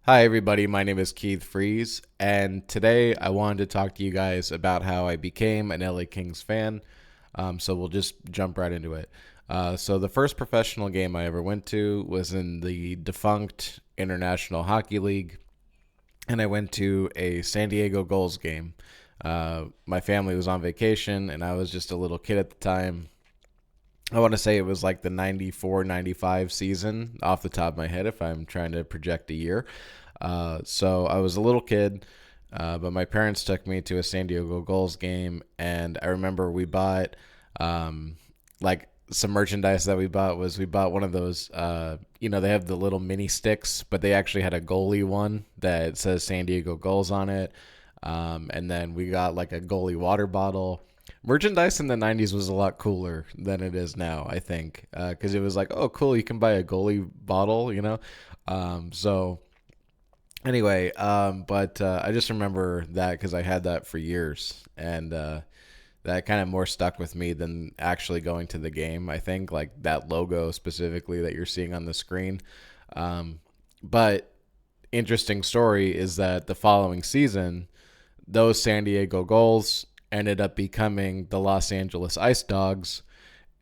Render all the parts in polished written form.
Hi, everybody. My name is Keith Freeze, and today I wanted to talk to you guys about how I became an LA Kings fan. So we'll just jump right into it. So, the first professional game I ever went to was in the defunct International Hockey League, and I went to a San Diego Gulls game. My family was on vacation, and I was just a little kid at the time. I want to say it was like the 94, 95 season off the top of my head if I'm trying to project a year. So I was a little kid, but my parents took me to a San Diego Gulls game, and I remember we bought like some merchandise that we bought one of those they have the little mini sticks, but they actually had a goalie one that says San Diego Gulls on it. And then we got like a goalie water bottle. Merchandise in the 90s was a lot cooler than it is now, I think, because it was like, oh, cool, you can buy a goalie bottle. So anyway, but I just remember that because I had that for years, and that kind of more stuck with me than actually going to the game. I think like that logo specifically that you're seeing on the screen. But interesting story is that the following season, those San Diego Gulls ended up becoming the Los Angeles Ice Dogs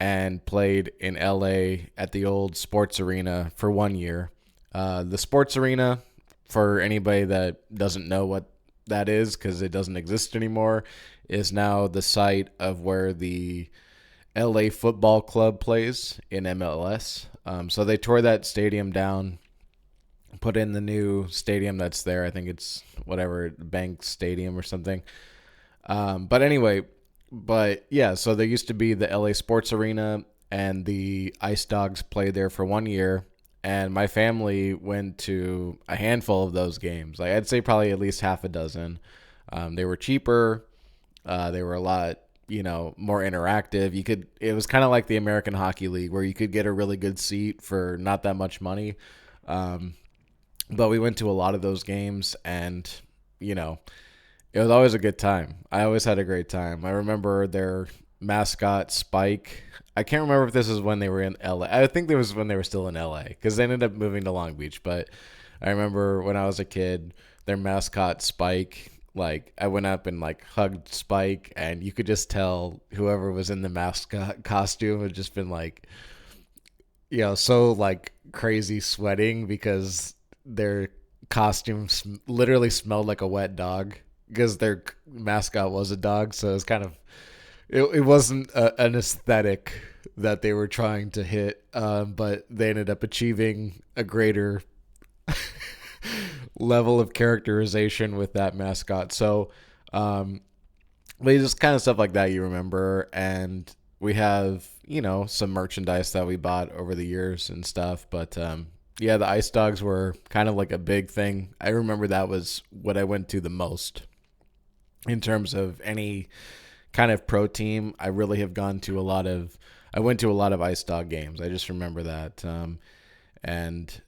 and played in LA at the old sports arena for 1 year. The sports arena, for anybody that doesn't know what that is because it doesn't exist anymore, is now the site of where the LA Football Club plays in MLS. So they tore that stadium down, put in the new stadium that's there. I think it's whatever, Bank Stadium or something. But anyway, but yeah, so there used to be the LA Sports Arena, and the Ice Dogs played there for 1 year. And my family went to a handful of those games. Like I'd say probably at least half a dozen. They were cheaper. They were a lot, more interactive. It was kind of like the American Hockey League where you could get a really good seat for not that much money. Um, but we went to a lot of those games, and you know, it was always a good time. I always had a great time. I remember their mascot Spike. I can't remember if this is when they were in LA. I think it was when they were still in LA because they ended up moving to Long Beach. But I remember when I was a kid, their mascot Spike. Like I went up and like hugged Spike, and you could just tell whoever was in the mascot costume had just been like, so like crazy sweating because their costumes literally smelled like a wet dog because their mascot was a dog. So it's kind of it wasn't an aesthetic that they were trying to hit, but they ended up achieving a greater level of characterization with that mascot. So, but just kind of stuff like that you remember, and we have some merchandise that we bought over the years and stuff. But yeah, the Ice Dogs were kind of like a big thing. I remember that was what I went to the most in terms of any kind of pro team. I really have gone to a lot of. I went to a lot of Ice Dog games. I just remember that, and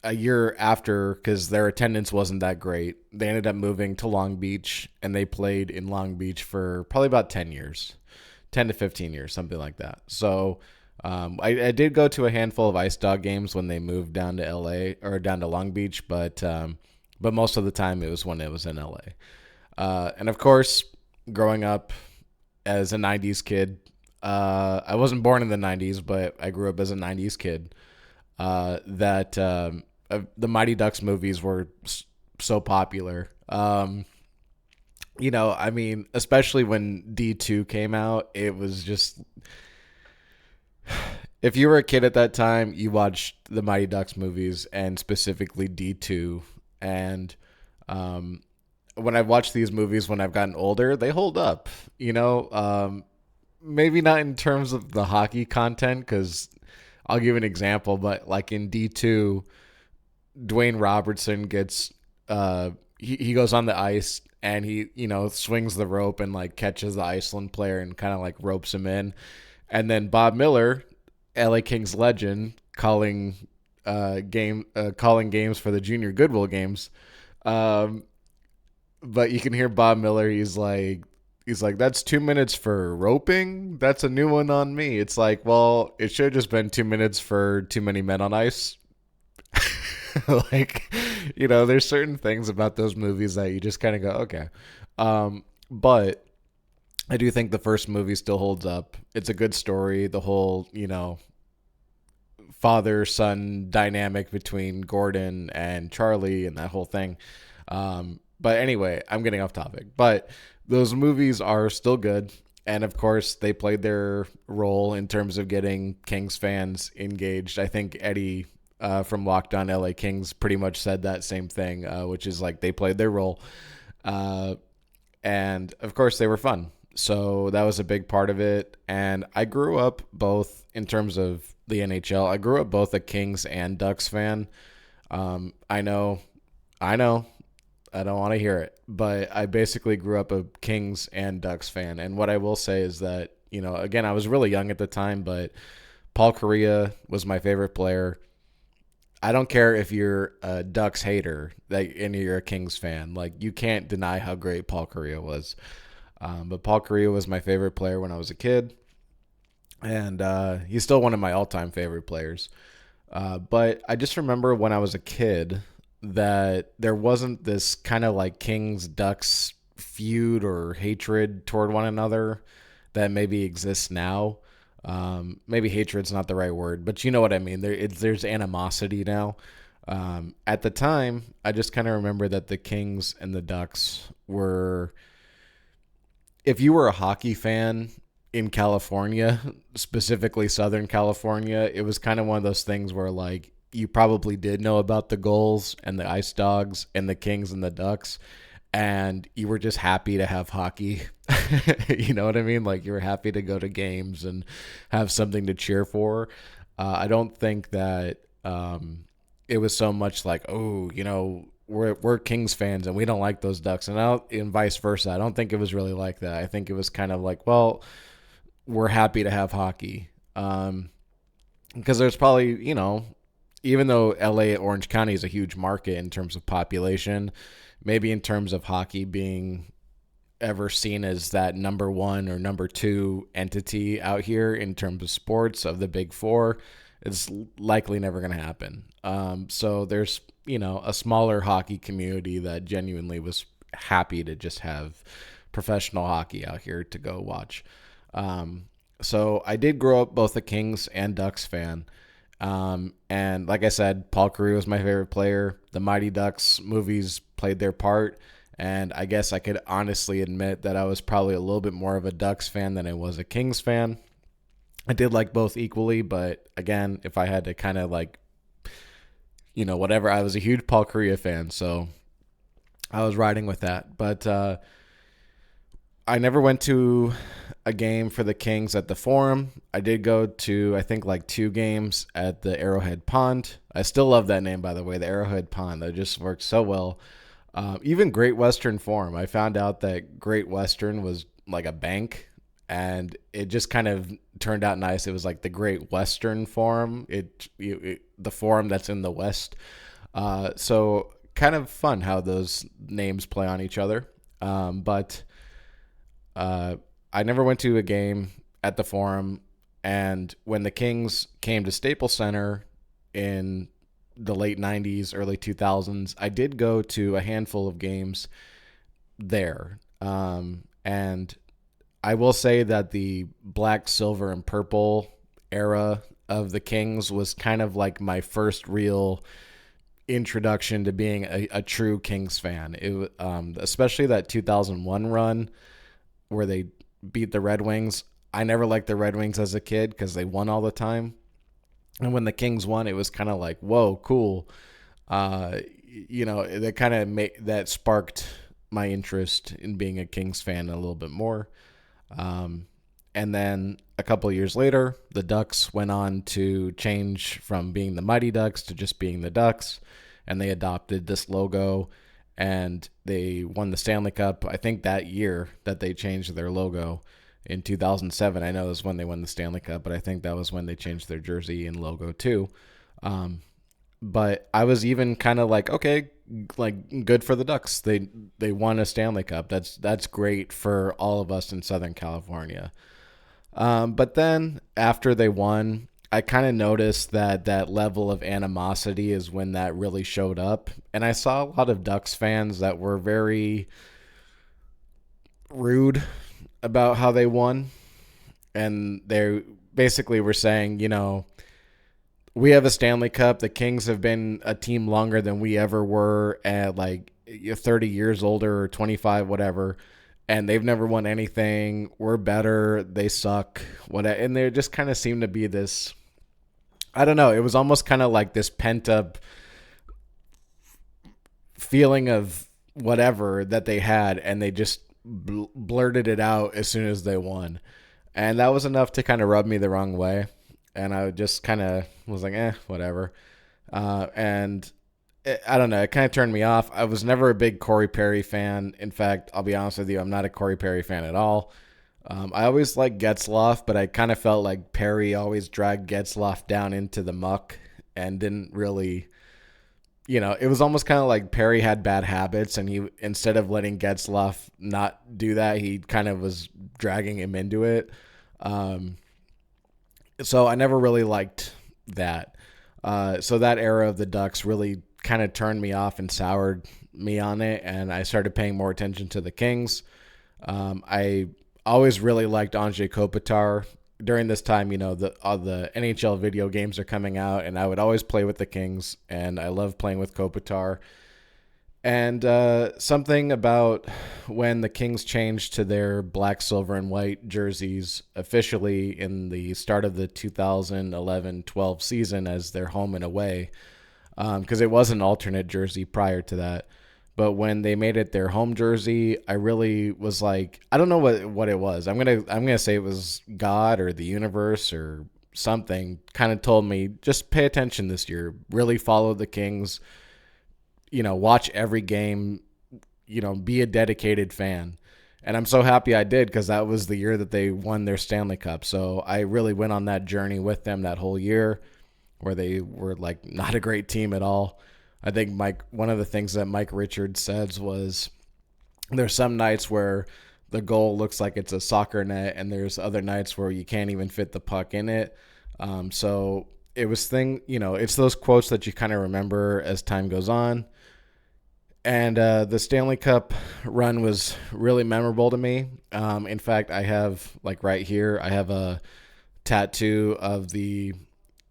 a year after, because their attendance wasn't that great, they ended up moving to Long Beach, and they played in Long Beach for probably about 10 years, 10 to 15 years, something like that. So I did go to a handful of Ice Dog games when they moved down to LA or down to Long Beach, but most of the time it was when it was in LA. And of course, growing up as a 90s kid, I wasn't born in the 90s, but I grew up as a 90s kid. That The Mighty Ducks movies were so popular. I mean, especially when D2 came out, it was just if you were a kid at that time, you watched the Mighty Ducks movies and specifically D2. And when I've watched these movies when I've gotten older, they hold up. Maybe not in terms of the hockey content, because I'll give an example, but like in D2, Dwayne Robertson gets he goes on the ice, and he swings the rope and like catches the Iceland player and kind of like ropes him in, and then Bob Miller, LA Kings legend, calling games for the Junior Goodwill games. Um, but you can hear Bob Miller. He's like, that's 2 minutes for roping. That's a new one on me. It's like, well, it should have just been 2 minutes for too many men on ice. Like, there's certain things about those movies that you just kind of go, okay. But I do think the first movie still holds up. It's a good story. The whole, father son dynamic between Gordon and Charlie and that whole thing. But anyway, I'm getting off topic. But those movies are still good. And of course, they played their role in terms of getting Kings fans engaged. I think Eddie from Locked On LA Kings pretty much said that same thing, which is like they played their role. Uh, and of course, they were fun. So that was a big part of it. And I grew up both in terms of the NHL. I grew up both a Kings and Ducks fan. I know, I know, I don't want to hear it, but I basically grew up a Kings and Ducks fan. And what I will say is that, again, I was really young at the time, but Paul Kariya was my favorite player. I don't care if you're a Ducks hater and you're a Kings fan. Like, you can't deny how great Paul Kariya was. But Paul Kariya was my favorite player when I was a kid. And he's still one of my all-time favorite players. But I just remember when I was a kid that there wasn't this kind of like Kings Ducks feud or hatred toward one another that maybe exists now. Maybe hatred's not the right word, but you know what I mean. There's animosity now. At the time, I just kind of remember that the Kings and the Ducks were. If you were a hockey fan in California, specifically Southern California, it was kind of one of those things where like you probably did know about the Gulls and the Ice Dogs and the Kings and the Ducks, and you were just happy to have hockey. You know what I mean? Like, you were happy to go to games and have something to cheer for. I don't think that it was so much like, oh, we're Kings fans and we don't like those Ducks, and vice versa. I don't think it was really like that. I think it was kind of like, well, we're happy to have hockey, because there's probably, even though LA Orange County is a huge market in terms of population, maybe in terms of hockey being ever seen as that number one or number two entity out here in terms of sports of the big four, it's likely never going to happen. So there's, a smaller hockey community that genuinely was happy to just have professional hockey out here to go watch. So I did grow up both a Kings and Ducks fan. And like I said, Paul Kariya was my favorite player. The Mighty Ducks movies played their part. And I guess I could honestly admit that I was probably a little bit more of a Ducks fan than I was a Kings fan. I did like both equally, but again, if I had to kind of like, whatever, I was a huge Paul Kariya fan, so I was riding with that. But I never went to a game for the Kings at the Forum. I did go to, I think, like 2 games at the Arrowhead Pond. I still love that name, by the way, the Arrowhead Pond. That just worked so well. Even Great Western Forum. I found out that Great Western was like a bank, and it just kind of turned out nice. It was like the Great Western Forum. The forum that's in the West. So kind of fun how those names play on each other. But I never went to a game at the Forum, and when the Kings came to Staples Center in the late 90s, early 2000s, I did go to a handful of games there. And I will say that the black, silver, and purple era of the Kings was kind of like my first real introduction to being a true Kings fan. It especially that 2001 run where they beat the Red Wings. I never liked the Red Wings as a kid because they won all the time. And when the Kings won, it was kind of like, whoa, cool. That kind of that sparked my interest in being a Kings fan a little bit more. And then a couple of years later, the Ducks went on to change from being the Mighty Ducks to just being the Ducks, and they adopted this logo, and they won the Stanley Cup. I think that year that they changed their logo in 2007, I know is when they won the Stanley Cup, but I think that was when they changed their jersey and logo too. But I was even kind of like, okay, like good for the Ducks. They won a Stanley Cup. That's great for all of us in Southern California. But then after they won, I kind of noticed that that level of animosity is when that really showed up. And I saw a lot of Ducks fans that were very rude about how they won. And they basically were saying, we have a Stanley Cup. The Kings have been a team longer than we ever were, at like 30 years older or 25, whatever. And they've never won anything. We're better. They suck. What? And there just kind of seemed to be this. I don't know. It was almost kind of like this pent up feeling of whatever that they had, and they just blurted it out as soon as they won. And that was enough to kind of rub me the wrong way. And I just kind of was like, whatever. And I don't know. It kind of turned me off. I was never a big Corey Perry fan. In fact, I'll be honest with you, I'm not a Corey Perry fan at all. I always liked Getzlaf, but I kind of felt like Perry always dragged Getzlaf down into the muck and didn't really, it was almost kind of like Perry had bad habits, and he, instead of letting Getzlaf not do that, he kind of was dragging him into it. So I never really liked that. So that era of the Ducks really kind of turned me off and soured me on it, and I started paying more attention to the Kings. I always really liked Anze Kopitar. During this time, the NHL video games are coming out, and I would always play with the Kings, and I love playing with Kopitar. And something about when the Kings changed to their black, silver, and white jerseys officially in the start of the 2011-12 season as their home and away, because it was an alternate jersey prior to that. But when they made it their home jersey, I really was like, I don't know what it was. I'm gonna say it was God or the universe or something kind of told me, just pay attention this year. Really follow the Kings. Watch every game, be a dedicated fan. And I'm so happy I did, because that was the year that they won their Stanley Cup. So I really went on that journey with them that whole year, where they were like not a great team at all. I think one of the things that Mike Richards says was, there's some nights where the goal looks like it's a soccer net, and there's other nights where you can't even fit the puck in it. So it was it's those quotes that you kind of remember as time goes on. And the Stanley Cup run was really memorable to me. In fact, I have, like right here, I have a tattoo of the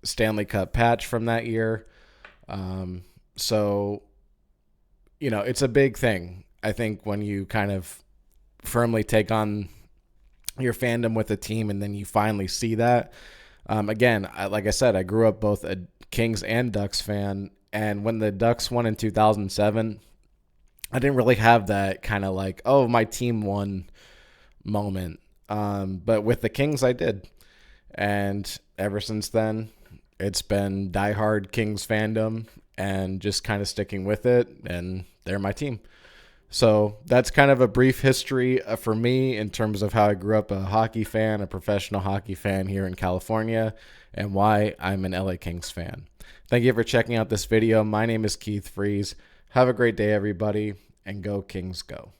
Stanley Cup patch from that year. So, it's a big thing, I think, when you kind of firmly take on your fandom with a team and then you finally see that. Again, like I said, I grew up both a Kings and Ducks fan. And when the Ducks won in 2007, I didn't really have that kind of like, oh, my team won moment. But with the Kings, I did. And ever since then, it's been diehard Kings fandom and just kind of sticking with it. And they're my team. So that's kind of a brief history for me in terms of how I grew up a hockey fan, a professional hockey fan here in California, and why I'm an LA Kings fan. Thank you for checking out this video. My name is Keith Freeze. Have a great day, everybody, and go Kings go.